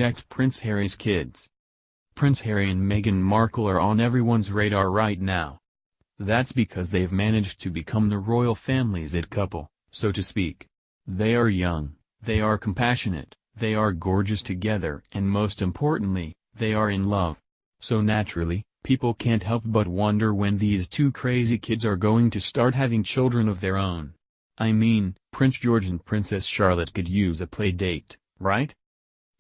reject Prince Harry's kids. Prince Harry and Meghan Markle are on everyone's radar right now. That's because they've managed to become the royal family's it couple, so to speak. They are young, they are compassionate, they are gorgeous together, and most importantly, they are in love. So naturally, people can't help but wonder when these two crazy kids are going to start having children of their own. I mean, Prince George and Princess Charlotte could use a play date, right?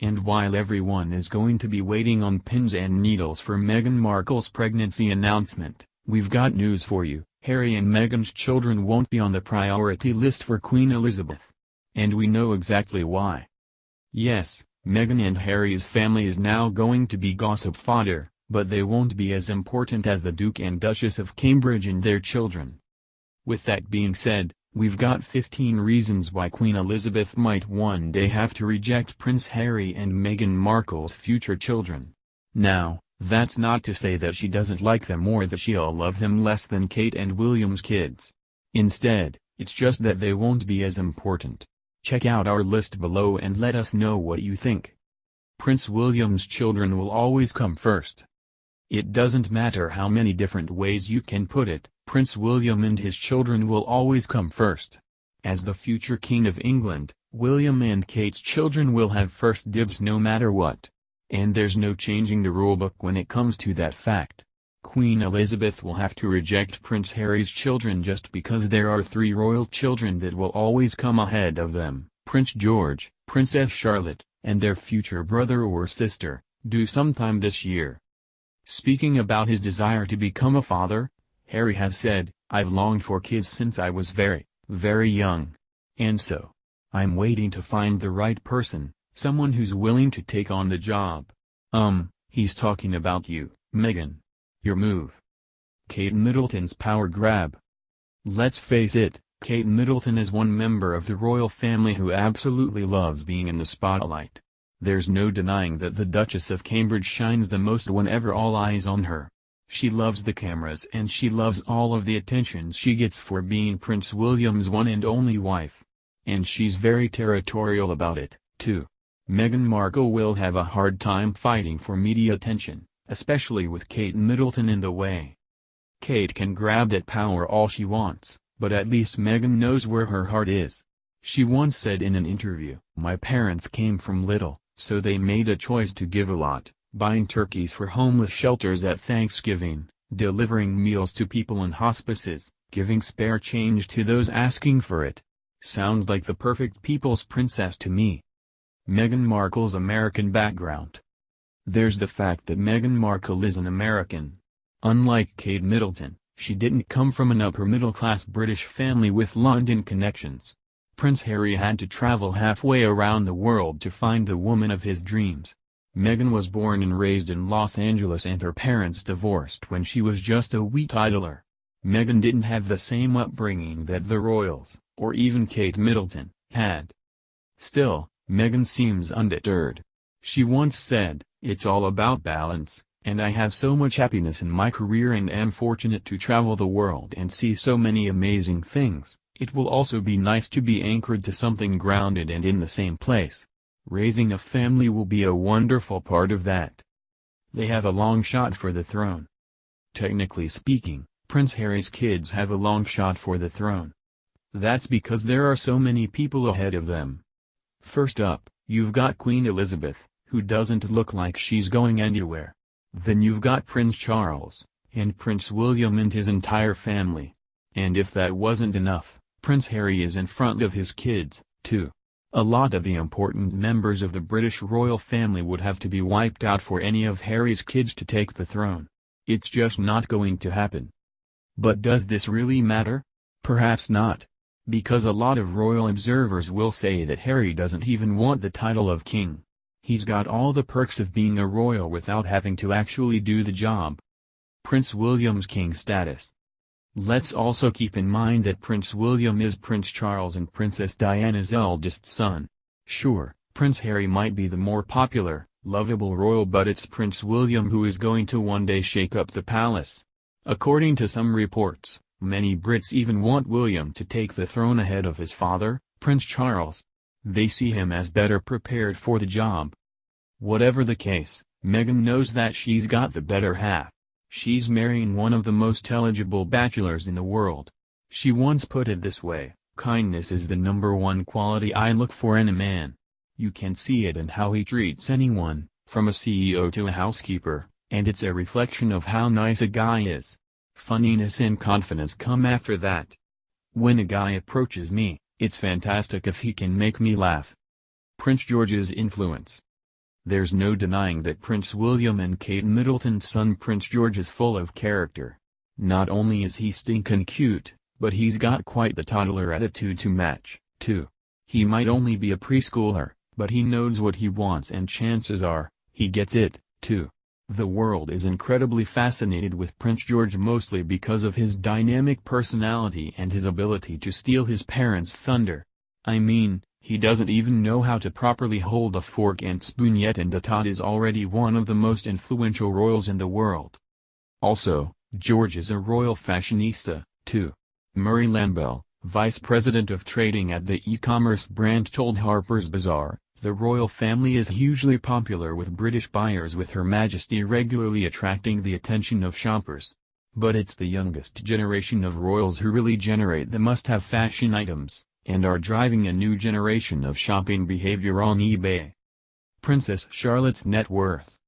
And while everyone is going to be waiting on pins and needles for Meghan Markle's pregnancy announcement, we've got news for you: Harry and Meghan's children won't be on the priority list for Queen Elizabeth. And we know exactly why. Yes, Meghan and Harry's family is now going to be gossip fodder, but they won't be as important as the Duke and Duchess of Cambridge and their children. With that being said, we've got 15 reasons why Queen Elizabeth might one day have to reject Prince Harry and Meghan Markle's future children. Now, that's not to say that she doesn't like them or that she'll love them less than Kate and William's kids. Instead, it's just that they won't be as important. Check out our list below and let us know what you think. Prince William's children will always come first. It doesn't matter how many different ways you can put it, Prince William and his children will always come first. As the future King of England, William and Kate's children will have first dibs no matter what. And there's no changing the rulebook when it comes to that fact. Queen Elizabeth will have to reject Prince Harry's children just because there are 3 royal children that will always come ahead of them: Prince George, Princess Charlotte, and their future brother or sister, due sometime this year. Speaking about his desire to become a father, Harry has said, "I've longed for kids since I was very, very young. And so, I'm waiting to find the right person, someone who's willing to take on the job." He's talking about you, Meghan. Your move. Kate Middleton's power grab. Let's face it, Kate Middleton is one member of the royal family who absolutely loves being in the spotlight. There's no denying that the Duchess of Cambridge shines the most whenever all eyes on her. She loves the cameras and she loves all of the attention she gets for being Prince William's one and only wife. And she's very territorial about it, too. Meghan Markle will have a hard time fighting for media attention, especially with Kate Middleton in the way. Kate can grab that power all she wants, but at least Meghan knows where her heart is. She once said in an interview, "My parents came from little, so they made a choice to give a lot, buying turkeys for homeless shelters at Thanksgiving, delivering meals to people in hospices, giving spare change to those asking for it. Sounds like the perfect people's princess to me." Meghan Markle's American background. There's the fact that Meghan Markle is an American. Unlike Kate Middleton, she didn't come from an upper-middle-class British family with London connections. Prince Harry had to travel halfway around the world to find the woman of his dreams. Meghan was born and raised in Los Angeles and her parents divorced when she was just a wee toddler. Meghan didn't have the same upbringing that the royals, or even Kate Middleton, had. Still, Meghan seems undeterred. She once said, "It's all about balance, and I have so much happiness in my career and am fortunate to travel the world and see so many amazing things. It will also be nice to be anchored to something grounded and in the same place. Raising a family will be a wonderful part of that." They have a long shot for the throne. Technically speaking, Prince Harry's kids have a long shot for the throne. That's because there are so many people ahead of them. First up, you've got Queen Elizabeth, who doesn't look like she's going anywhere. Then you've got Prince Charles, and Prince William and his entire family. And if that wasn't enough, Prince Harry is in front of his kids, too. A lot of the important members of the British royal family would have to be wiped out for any of Harry's kids to take the throne. It's just not going to happen. But does this really matter? Perhaps not. Because a lot of royal observers will say that Harry doesn't even want the title of king. He's got all the perks of being a royal without having to actually do the job. Prince William's king status. Let's also keep in mind that Prince William is Prince Charles and Princess Diana's eldest son. Sure, Prince Harry might be the more popular, lovable royal, but it's Prince William who is going to one day shake up the palace. According to some reports, many Brits even want William to take the throne ahead of his father, Prince Charles. They see him as better prepared for the job. Whatever the case, Meghan knows that she's got the better half. She's marrying one of the most eligible bachelors in the world. She once put it this way: kindness is the #1 quality I look for in a man. You can see it in how he treats anyone, from a CEO to a housekeeper, and it's a reflection of how nice a guy is. Funniness and confidence come after that. When a guy approaches me, it's fantastic if he can make me laugh. Prince George's influence. There's no denying that Prince William and Kate Middleton's son Prince George is full of character. Not only is he stinkin' cute, but he's got quite the toddler attitude to match, too. He might only be a preschooler, but he knows what he wants and chances are, he gets it, too. The world is incredibly fascinated with Prince George mostly because of his dynamic personality and his ability to steal his parents' thunder. I mean, he doesn't even know how to properly hold a fork and spoon yet, and the Todd is already one of the most influential royals in the world. Also, George is a royal fashionista, too. Murray Lambell, vice president of trading at the e-commerce brand, told Harper's Bazaar, "The royal family is hugely popular with British buyers, with Her Majesty regularly attracting the attention of shoppers. But it's the youngest generation of royals who really generate the must-have fashion items, and are driving a new generation of shopping behavior on eBay." Princess Charlotte's net worth.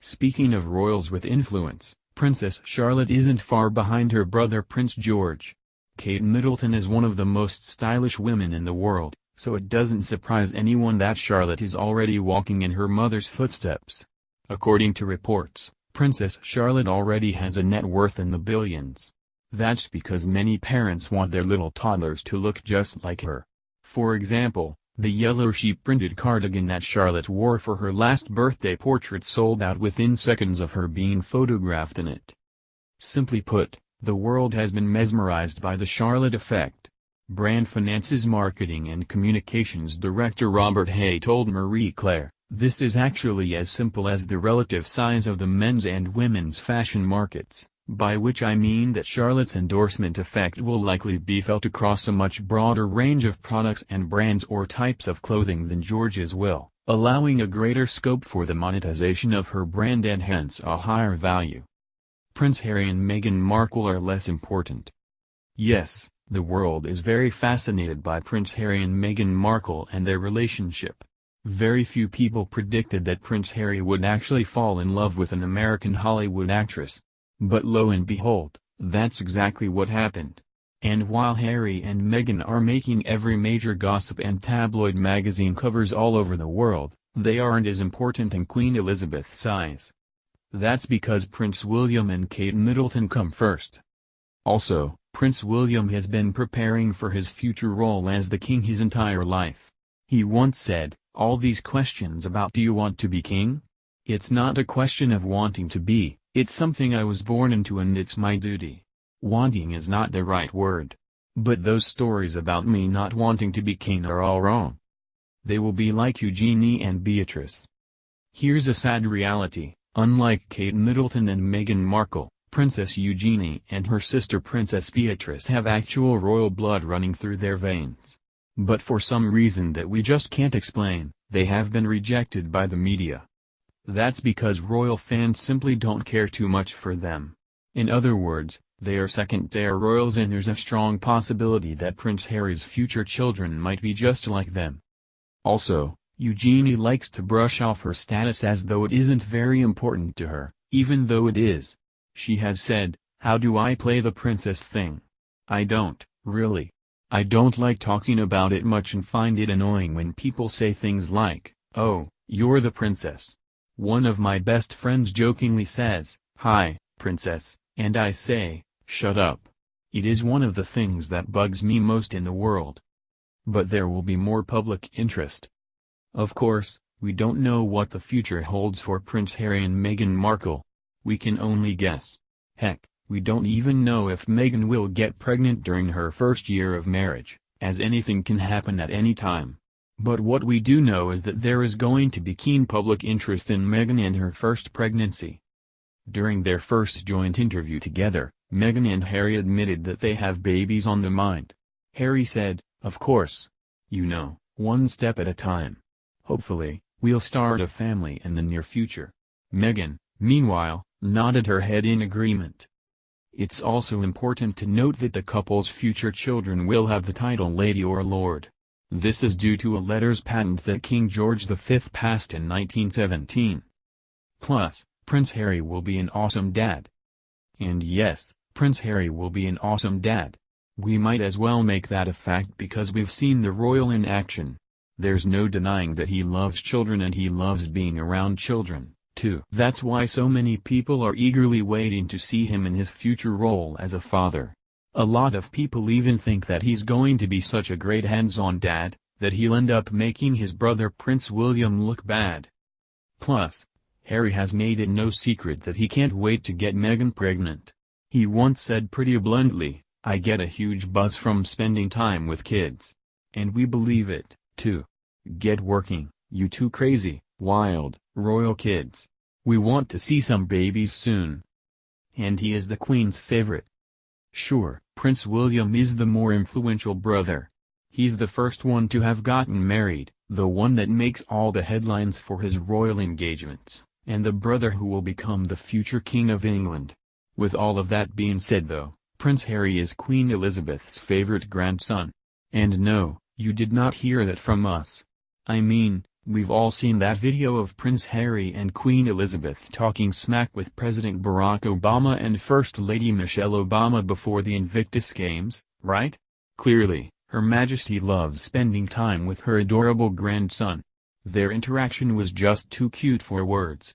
Speaking of royals with influence, Princess Charlotte isn't far behind her brother Prince George. Kate Middleton is one of the most stylish women in the world, so it doesn't surprise anyone that Charlotte is already walking in her mother's footsteps. According to reports, Princess Charlotte already has a net worth in the billions. That's because many parents want their little toddlers to look just like her. For example, the yellow sheep-printed cardigan that Charlotte wore for her last birthday portrait sold out within seconds of her being photographed in it. Simply put, the world has been mesmerized by the Charlotte effect. Brand Finance's marketing and communications director Robert Hay told Marie Claire, "This is actually as simple as the relative size of the men's and women's fashion markets, by which I mean that Charlotte's endorsement effect will likely be felt across a much broader range of products and brands or types of clothing than George's will, allowing a greater scope for the monetization of her brand and hence a higher value." Prince Harry and Meghan Markle are less important. Yes, the world is very fascinated by Prince Harry and Meghan Markle and their relationship. Very few people predicted that Prince Harry would actually fall in love with an American Hollywood actress. But lo and behold, that's exactly what happened. And while Harry and Meghan are making every major gossip and tabloid magazine covers all over the world, they aren't as important in Queen Elizabeth's eyes. That's because Prince William and Kate Middleton come first. Also, Prince William has been preparing for his future role as the king his entire life. He once said, "All these questions about do you want to be king? It's not a question of wanting to be, it's something I was born into and it's my duty. Wanting is not the right word. But those stories about me not wanting to be king are all wrong. They will be like Eugenie and Beatrice." Here's a sad reality. Unlike Kate Middleton and Meghan Markle, Princess Eugenie and her sister Princess Beatrice have actual royal blood running through their veins. But for some reason that we just can't explain, they have been rejected by the media. That's because royal fans simply don't care too much for them. In other words, they are second-tier royals, and there's a strong possibility that Prince Harry's future children might be just like them. Also, Eugenie likes to brush off her status as though it isn't very important to her, even though it is. She has said, "How do I play the princess thing? I don't, really. I don't like talking about it much and find it annoying when people say things like, 'Oh, you're the princess.' One of my best friends jokingly says, 'Hi, princess,' and I say, 'Shut up.' It is one of the things that bugs me most in the world. But there will be more public interest. Of course, we don't know what the future holds for Prince Harry and Meghan Markle. We can only guess. Heck, we don't even know if Meghan will get pregnant during her first year of marriage, as anything can happen at any time. But what we do know is that there is going to be keen public interest in Meghan and her first pregnancy. During their first joint interview together, Meghan and Harry admitted that they have babies on the mind. Harry said, "Of course. You know, one step at a time. Hopefully, We'll start a family in the near future. Meghan, meanwhile, nodded her head in agreement. It's also important to note that the couple's future children will have the title Lady or Lord. This is due to a letters patent that King George V passed in 1917. Plus, Prince Harry will be an awesome dad. And yes, Prince Harry will be an awesome dad. We might as well make that a fact because we've seen the royal in action. There's no denying that he loves children and he loves being around children, too. That's why so many people are eagerly waiting to see him in his future role as a father. A lot of people even think that he's going to be such a great hands-on dad, that he'll end up making his brother Prince William look bad. Plus, Harry has made it no secret that he can't wait to get Meghan pregnant. He once said pretty bluntly, "I get a huge buzz from spending time with kids." And we believe it, too. Get working, you two crazy, wild, royal kids. We want to see some babies soon. And he is the Queen's favorite. Sure, Prince William is the more influential brother. He's the first one to have gotten married, the one that makes all the headlines for his royal engagements, and the brother who will become the future King of England. With all of that being said though, Prince Harry is Queen Elizabeth's favorite grandson. And no, you did not hear that from us. I mean, we've all seen that video of Prince Harry and Queen Elizabeth talking smack with President Barack Obama and First Lady Michelle Obama before the Invictus Games, right? Clearly, Her Majesty loves spending time with her adorable grandson. Their interaction was just too cute for words.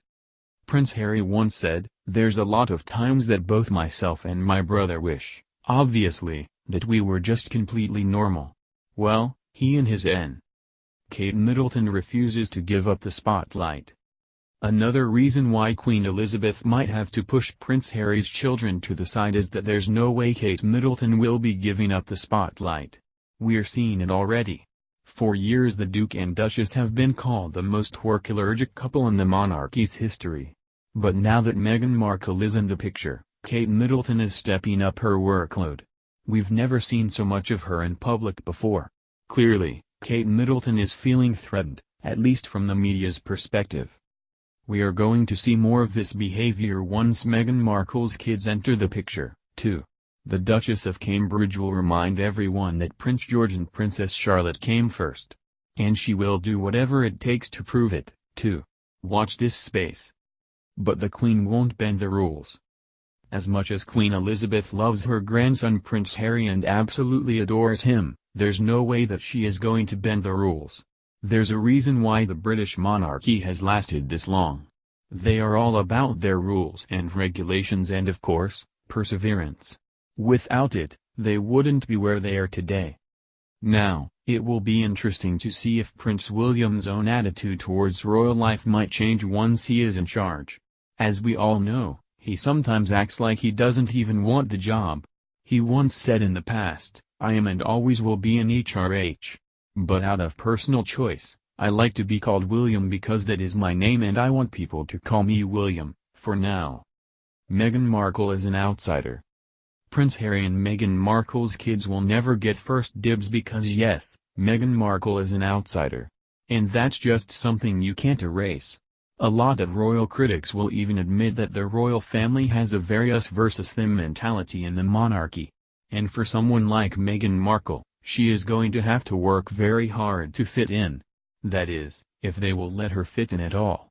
Prince Harry once said, "There's a lot of times that both myself and my brother wish, obviously, that we were just completely normal." Well, he and his N. Kate Middleton refuses to give up the spotlight. Another reason why Queen Elizabeth might have to push Prince Harry's children to the side is that there's no way Kate Middleton will be giving up the spotlight. We're seeing it already. For years the Duke and Duchess have been called the most twerk-allergic couple in the monarchy's history. But now that Meghan Markle is in the picture, Kate Middleton is stepping up her workload. We've never seen so much of her in public before. Clearly, Kate Middleton is feeling threatened, at least from the media's perspective. We are going to see more of this behavior once Meghan Markle's kids enter the picture, too. The Duchess of Cambridge will remind everyone that Prince George and Princess Charlotte came first. And she will do whatever it takes to prove it, too. Watch this space. But the Queen won't bend the rules. As much as Queen Elizabeth loves her grandson Prince Harry and absolutely adores him, there's no way that she is going to bend the rules. There's a reason why the British monarchy has lasted this long. They are all about their rules and regulations and of course, perseverance. Without it, they wouldn't be where they are today. Now, it will be interesting to see if Prince William's own attitude towards royal life might change once he is in charge. As we all know, he sometimes acts like he doesn't even want the job. He once said in the past, "I am and always will be an HRH. But out of personal choice, I like to be called William because that is my name and I want people to call me William, for now." Meghan Markle is an outsider. Prince Harry and Meghan Markle's kids will never get first dibs because yes, Meghan Markle is an outsider. And that's just something you can't erase. A lot of royal critics will even admit that the royal family has a very us versus them mentality in the monarchy. And for someone like Meghan Markle, she is going to have to work very hard to fit in. That is, if they will let her fit in at all.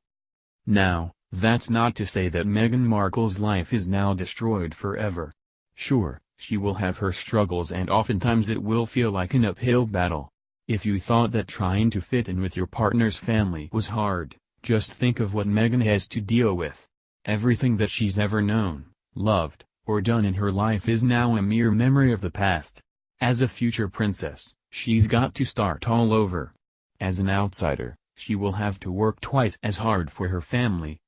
Now, that's not to say that Meghan Markle's life is now destroyed forever. Sure, she will have her struggles and oftentimes it will feel like an uphill battle. If you thought that trying to fit in with your partner's family was hard, just think of what Meghan has to deal with. Everything that she's ever known, loved, or done in her life is now a mere memory of the past. As a future princess, she's got to start all over. As an outsider, she will have to work twice as hard for her family,